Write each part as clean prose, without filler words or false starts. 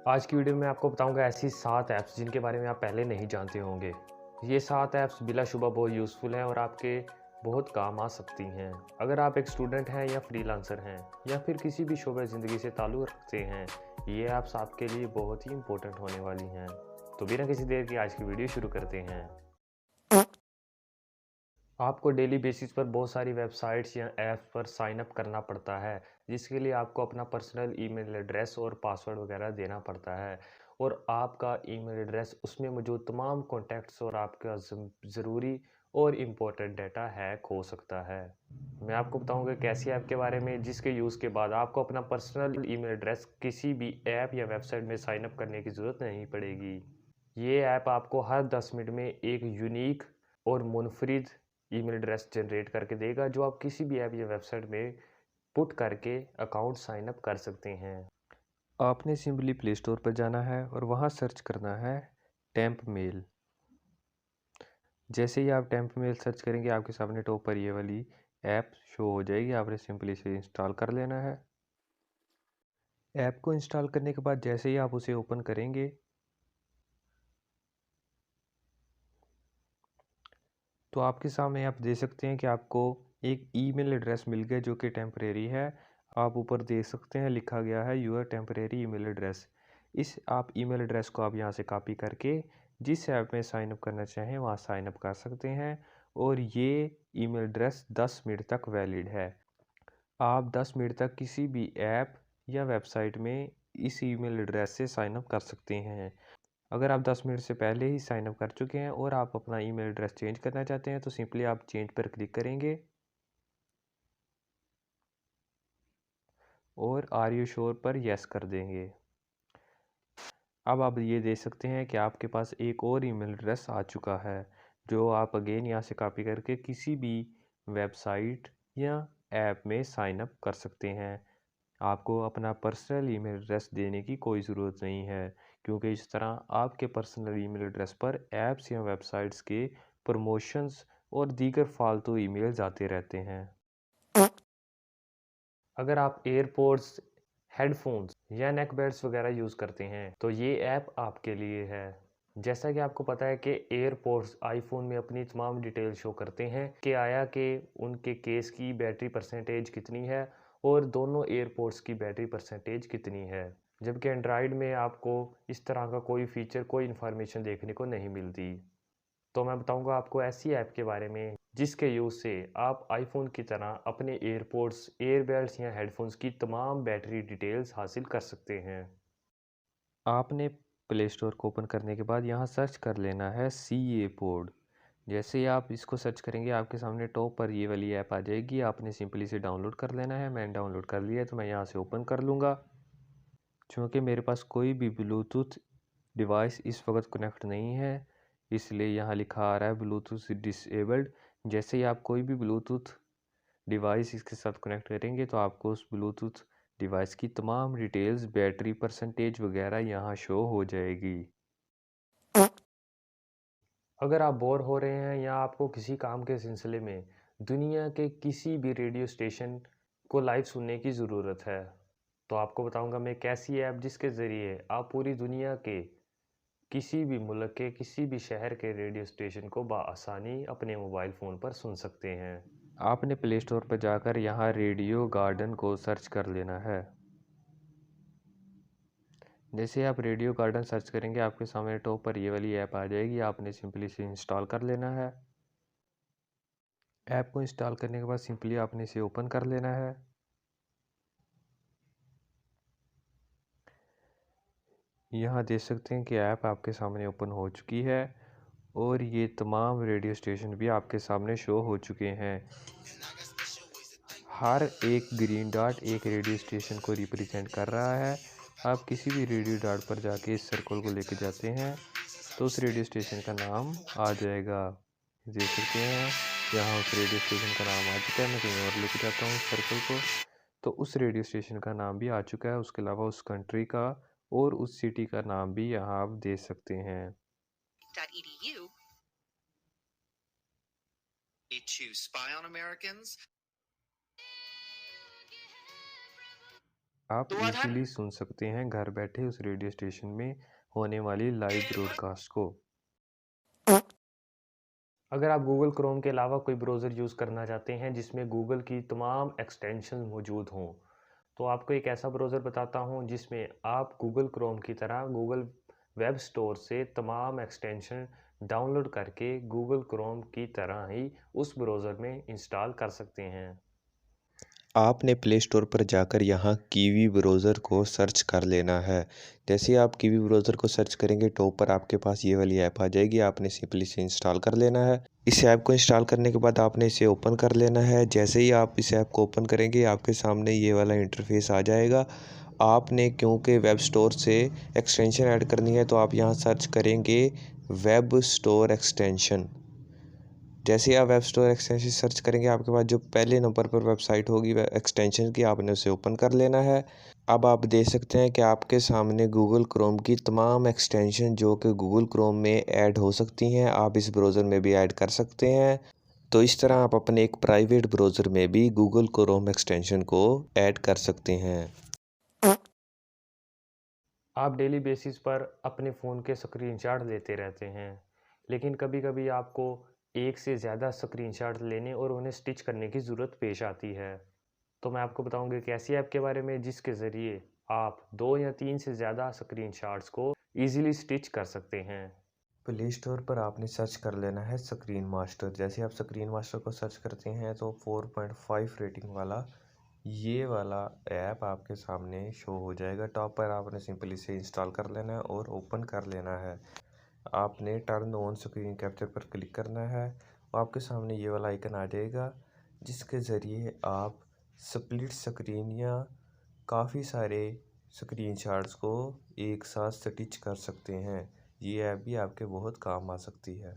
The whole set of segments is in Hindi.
आज की वीडियो में आपको बताऊंगा ऐसी 7 ऐप्स जिनके बारे में आप पहले नहीं जानते होंगे। ये 7 ऐप्स बिलाशुबा बहुत यूज़फुल हैं और आपके बहुत काम आ सकती हैं। अगर आप एक स्टूडेंट हैं या फ्रीलांसर हैं या फिर किसी भी शोबे ज़िंदगी से ताल्लुक़ रखते हैं, ये ऐप्स आपके लिए बहुत ही इम्पोर्टेंट होने वाली हैं। तो बिना किसी देर की आज की वीडियो शुरू करते हैं। आपको डेली बेसिस पर बहुत सारी वेबसाइट्स या ऐप्स पर साइन अप करना पड़ता है, जिसके लिए आपको अपना पर्सनल ईमेल एड्रेस और पासवर्ड वगैरह देना पड़ता है। और आपका ईमेल एड्रेस उसमें मौजूद तमाम कॉन्टैक्ट्स और आपका ज़रूरी और इम्पोर्टेंट डाटा हैक हो सकता है। मैं आपको बताऊंगा कि ऐसी ऐप के बारे में जिसके यूज़ के बाद आपको अपना पर्सनल ईमेल एड्रेस किसी भी ऐप या वेबसाइट में साइन अप करने की ज़रूरत नहीं पड़ेगी। ये ऐप आपको हर 10 मिनट में एक यूनिक और मुनफरिद ईमेल एड्रेस जनरेट करके देगा, जो आप किसी भी ऐप या वेबसाइट में पुट करके अकाउंट साइन अप कर सकते हैं। आपने सिंपली प्ले स्टोर पर जाना है और वहाँ सर्च करना है टेम्प मेल। जैसे ही आप टेम्प मेल सर्च करेंगे आपके सामने टॉप पर ये वाली ऐप शो हो जाएगी। आपने सिंपली इसे इंस्टॉल कर लेना है। ऐप को इंस्टॉल करने के बाद जैसे ही आप उसे ओपन करेंगे तो आपके सामने आप देख सकते हैं कि आपको एक ईमेल एड्रेस मिल गया जो कि टेम्परेरी है। आप ऊपर देख सकते हैं लिखा गया है यूर टेम्परेरी ईमेल एड्रेस। इस आप ईमेल एड्रेस को आप यहाँ से कॉपी करके जिस ऐप में साइन अप करना चाहें वहाँ साइन अप कर सकते हैं। और ये ईमेल एड्रेस 10 मिनट तक वैलिड है। आप 10 मिनट तक किसी भी ऐप या वेबसाइट में इस ईमेल एड्रेस से साइन अप कर सकते हैं। अगर आप 10 मिनट से पहले ही साइन अप कर चुके हैं और आप अपना ईमेल एड्रेस चेंज करना चाहते हैं तो सिंपली आप चेंज पर क्लिक करेंगे और आर यू श्योर पर यस कर देंगे। अब आप ये देख सकते हैं कि आपके पास एक और ईमेल एड्रेस आ चुका है, जो आप अगेन यहाँ से कॉपी करके किसी भी वेबसाइट या ऐप में साइन अप कर सकते हैं। आपको अपना पर्सनल ईमेल एड्रेस देने की कोई ज़रूरत नहीं है, क्योंकि इस तरह आपके पर्सनल ईमेल एड्रेस पर ऐप्स या वेबसाइट्स के प्रमोशंस और दीगर फालतू ईमेल्स आते रहते हैं। अगर आप एयरपोड्स, हेडफोन्स या नेक बैंड्स वगैरह यूज़ करते हैं तो ये ऐप आपके लिए है। जैसा कि आपको पता है कि एयरपोड्स आईफोन में अपनी तमाम डिटेल शो करते हैं कि आया कि उनके केस की बैटरी परसेंटेज कितनी है और दोनों एयरपोड्स की बैटरी परसेंटेज कितनी है। जबकि एंड्रॉयड में आपको इस तरह का कोई फीचर, कोई इन्फॉर्मेशन देखने को नहीं मिलती। तो मैं बताऊंगा आपको ऐसी ऐप के बारे में जिसके यूज़ से आप आईफोन की तरह अपने एयरपोड्स, ईयरबड्स या हेडफोन्स की तमाम बैटरी डिटेल्स हासिल कर सकते हैं। आपने प्ले स्टोर को ओपन करने के बाद यहाँ सर्च कर लेना है सी ए पोड। जैसे ही आप इसको सर्च करेंगे आपके सामने टॉप पर ये वाली ऐप आ जाएगी। आपने सिंपली इसे डाउनलोड कर लेना है। मैंने डाउनलोड कर लिया है तो मैं यहाँ से ओपन कर लूँगा। चूँकि मेरे पास कोई भी ब्लूटूथ डिवाइस इस वक्त कनेक्ट नहीं है, इसलिए यहाँ लिखा आ रहा है ब्लूटूथ डिसेबल्ड। जैसे ही आप कोई भी ब्लूटूथ डिवाइस इसके साथ कनेक्ट करेंगे तो आपको उस ब्लूटूथ डिवाइस की तमाम डिटेल्स, बैटरी परसेंटेज वगैरह यहाँ शो हो जाएगी। अगर आप बोर हो रहे हैं या आपको किसी काम के सिलसिले में दुनिया के किसी भी रेडियो स्टेशन को लाइव सुनने की ज़रूरत है, तो आपको बताऊंगा मैं एक ऐसी ऐप जिसके ज़रिए आप पूरी दुनिया के किसी भी मुल्क के किसी भी शहर के रेडियो स्टेशन को बआसानी अपने मोबाइल फ़ोन पर सुन सकते हैं। आपने प्ले स्टोर पर जाकर यहाँ रेडियो गार्डन को सर्च कर लेना है। जैसे आप रेडियो गार्डन सर्च करेंगे आपके सामने टॉप पर ये वाली ऐप आ जाएगी। आपने सिंपली इसे इंस्टॉल कर लेना है। ऐप को इंस्टॉल करने के बाद सिंपली आपने इसे ओपन कर लेना है। यहाँ देख सकते हैं कि ऐप आपके सामने ओपन हो चुकी है और ये तमाम रेडियो स्टेशन भी आपके सामने शो हो चुके हैं। हर एक ग्रीन डॉट एक रेडियो स्टेशन को रिप्रेजेंट कर रहा है। आप किसी भी रेडियो डॉट पर जाके इस सर्कल को लेके जाते हैं तो उस रेडियो स्टेशन का नाम आ जाएगा। देख सकते हैं यहाँ उस रेडियो स्टेशन का नाम आ चुका है। मैं कहीं और लेके जाता हूँ उस सर्कल को तो उस रेडियो स्टेशन का नाम भी आ चुका है। उसके अलावा उस कंट्री का और उस सिटी का नाम भी यहाँ आप दे सकते हैं। .edu to spy on Americans. आप तो आधार इजीली सुन सकते हैं घर बैठे उस रेडियो स्टेशन में होने वाली लाइव ब्रॉडकास्ट को। अगर आप गूगल क्रोम के अलावा कोई ब्राउज़र यूज़ करना चाहते हैं जिसमें गूगल की तमाम एक्सटेंशन मौजूद हों, तो आपको एक ऐसा ब्राउज़र बताता हूँ जिसमें आप गूगल क्रोम की तरह गूगल वेब स्टोर से तमाम एक्सटेंशन डाउनलोड करके गूगल क्रोम की तरह ही उस ब्राउज़र में इंस्टॉल कर सकते हैं। आपने प्ले स्टोर पर जाकर यहाँ कीवी ब्राउज़र को सर्च कर लेना है। जैसे ही आप कीवी ब्राउज़र को सर्च करेंगे टॉप पर आपके पास ये वाली ऐप आ जाएगी। आपने सिंपली इसे इंस्टॉल कर लेना है। इस ऐप को इंस्टॉल करने के बाद आपने इसे ओपन कर लेना है। जैसे ही आप इस ऐप को ओपन करेंगे आपके सामने ये वाला इंटरफेस आ जाएगा। आपने क्योंकि वेब स्टोर से एक्सटेंशन ऐड करनी है तो आप यहाँ सर्च करेंगे वेब स्टोर एक्सटेंशन। जैसे ही आप वेब स्टोर एक्सटेंशन सर्च करेंगे आपके पास जो पहले नंबर पर वेबसाइट होगी एक्सटेंशन की, आपने उसे ओपन कर लेना है। अब आप देख सकते हैं कि आपके सामने गूगल क्रोम की तमाम एक्सटेंशन जो कि गूगल क्रोम में ऐड हो सकती हैं, आप इस ब्राउज़र में भी ऐड कर सकते हैं। तो इस तरह आप अपने एक प्राइवेट ब्राउज़र में भी गूगल क्रोम एक्सटेंशन को ऐड कर सकते हैं। आप डेली बेसिस पर अपने फ़ोन के स्क्रीनशॉट लेते रहते हैं, लेकिन कभी-कभी आपको एक से ज़्यादा स्क्रीनशॉट लेने और उन्हें स्टिच करने की ज़रूरत पेश आती है। तो मैं आपको बताऊंगा एक ऐसी ऐप के बारे में जिसके ज़रिए आप 2 या 3 से ज़्यादा स्क्रीनशॉट्स को ईज़िली स्टिच कर सकते हैं। प्ले स्टोर पर आपने सर्च कर लेना है स्क्रीन मास्टर। जैसे आप स्क्रीन मास्टर को सर्च करते हैं तो 4.5 रेटिंग वाला ये वाला ऐप आपके सामने शो हो जाएगा। टॉप पर आपने सिंपली इसे इंस्टॉल कर लेना है और ओपन कर लेना है। आपने टर्न ऑन स्क्रीन कैप्चर पर क्लिक करना है और आपके सामने ये वाला आइकन आ जाएगा जिसके ज़रिए आप स्प्लिट स्क्रीन या काफ़ी सारे स्क्रीनशॉट्स को एक साथ स्टिच कर सकते हैं। ये ऐप भी आपके बहुत काम आ सकती है।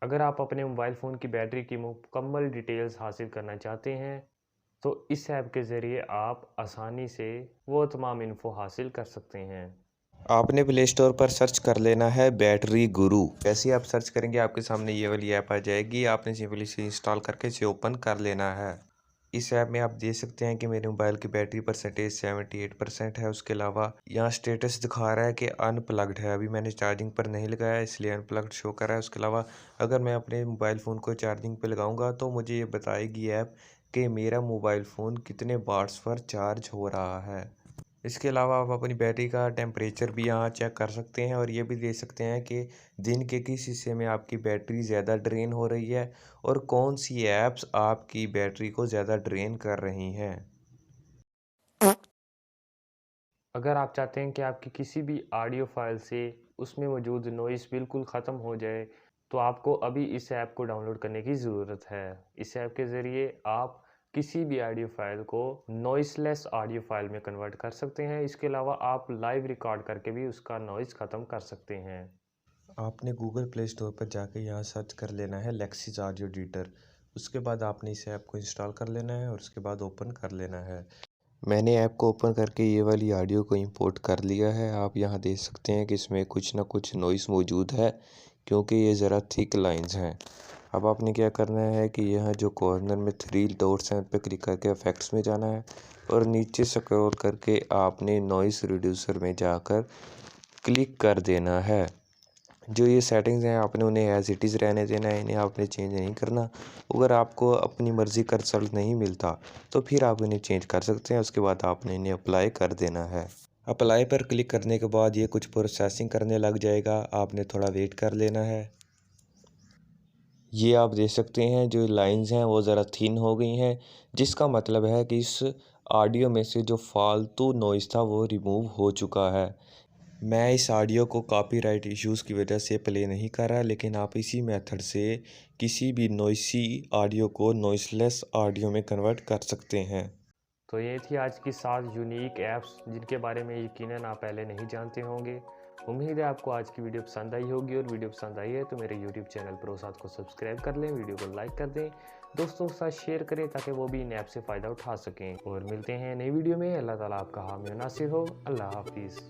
अगर आप अपने मोबाइल फ़ोन की बैटरी की मुकम्मल डिटेल्स हासिल करना चाहते हैं, तो इस ऐप के ज़रिए आप आसानी से वो तमाम इन्फो हासिल कर सकते हैं। आपने प्ले स्टोर पर सर्च कर लेना है बैटरी गुरु। जैसे ही आप सर्च करेंगे आपके सामने ये वाली ऐप आ जाएगी। आपने सिंपली इसे इंस्टॉल करके इसे ओपन कर लेना है। इस ऐप में आप देख सकते हैं कि मेरे मोबाइल की बैटरी परसेंटेज 78% है। उसके अलावा यहाँ स्टेटस दिखा रहा है कि अनप्लग्ड है। अभी मैंने चार्जिंग पर नहीं लगाया इसलिए अनप्लग्ड शो कर रहा है। उसके अलावा अगर मैं अपने मोबाइल फ़ोन को चार्जिंग पर लगाऊंगा तो मुझे ये बताएगी ऐप कि मेरा मोबाइल फ़ोन कितने वाट्स पर चार्ज हो रहा है। इसके अलावा आप अपनी बैटरी का टेम्परेचर भी यहाँ चेक कर सकते हैं और ये भी देख सकते हैं कि दिन के किस हिस्से में आपकी बैटरी ज़्यादा ड्रेन हो रही है और कौन सी ऐप्स आपकी बैटरी को ज़्यादा ड्रेन कर रही हैं। अगर आप चाहते हैं कि आपकी किसी भी ऑडियो फाइल से उसमें मौजूद नॉइस बिल्कुल ख़त्म हो जाए, तो आपको अभी इस ऐप को डाउनलोड करने की ज़रूरत है। इस ऐप के ज़रिए आप किसी भी ऑडियो फाइल को नॉइसलेस ऑडियो फाइल में कन्वर्ट कर सकते हैं। इसके अलावा आप लाइव रिकॉर्ड करके भी उसका नॉइज़ ख़त्म कर सकते हैं। आपने गूगल प्ले स्टोर पर जाकर यहाँ सर्च कर लेना है लेक्सिस ऑडियो एडिटर। उसके बाद आपने इस ऐप को इंस्टॉल कर लेना है और उसके बाद ओपन कर लेना है। मैंने ऐप को ओपन करके ये वाली ऑडियो को इंपोर्ट कर लिया है। आप यहाँ देख सकते हैं कि इसमें कुछ ना कुछ नॉइस मौजूद है क्योंकि ये ज़रा थिक लाइंस हैं। अब आपने क्या करना है कि यहाँ जो कॉर्नर में 3 डॉट्स हैं उन पर क्लिक करके इफेक्ट्स में जाना है और नीचे स्क्रॉल करके आपने नॉइस रिड्यूसर में जाकर क्लिक कर देना है। जो ये सेटिंग्स हैं आपने उन्हें एज इट इज़ रहने देना है, इन्हें आपने चेंज नहीं करना। अगर आपको अपनी मर्ज़ी का रिज़ल्ट नहीं मिलता तो फिर आप इन्हें चेंज कर सकते हैं। उसके बाद आपने इन्हें अप्लाई कर देना है। अप्लाई पर क्लिक करने के बाद ये कुछ प्रोसेसिंग करने लग जाएगा। आपने थोड़ा वेट कर लेना है। ये आप देख सकते हैं जो लाइंस हैं वो ज़रा थिन हो गई हैं, जिसका मतलब है कि इस ऑडियो में से जो फालतू नॉइज़ था वो रिमूव हो चुका है। मैं इस ऑडियो को कॉपीराइट इश्यूज़ की वजह से प्ले नहीं कर रहा, लेकिन आप इसी मेथड से किसी भी नॉइसी ऑडियो को नॉइसलेस ऑडियो में कन्वर्ट कर सकते हैं। तो ये थी आज की 7 यूनिक ऐप्स जिनके बारे में यकीनन आप पहले नहीं जानते होंगे। उम्मीद है आपको आज की वीडियो पसंद आई होगी और वीडियो पसंद आई है तो मेरे यूट्यूब चैनल प्रोसाद को सब्सक्राइब कर लें, वीडियो को लाइक कर दें, दोस्तों के साथ शेयर करें ताकि वो भी इन ऐप से फ़ायदा उठा सकें। और मिलते हैं नई वीडियो में। अल्लाह ताला आपका हामी और नासिर हो। अल्लाह हाफिज़।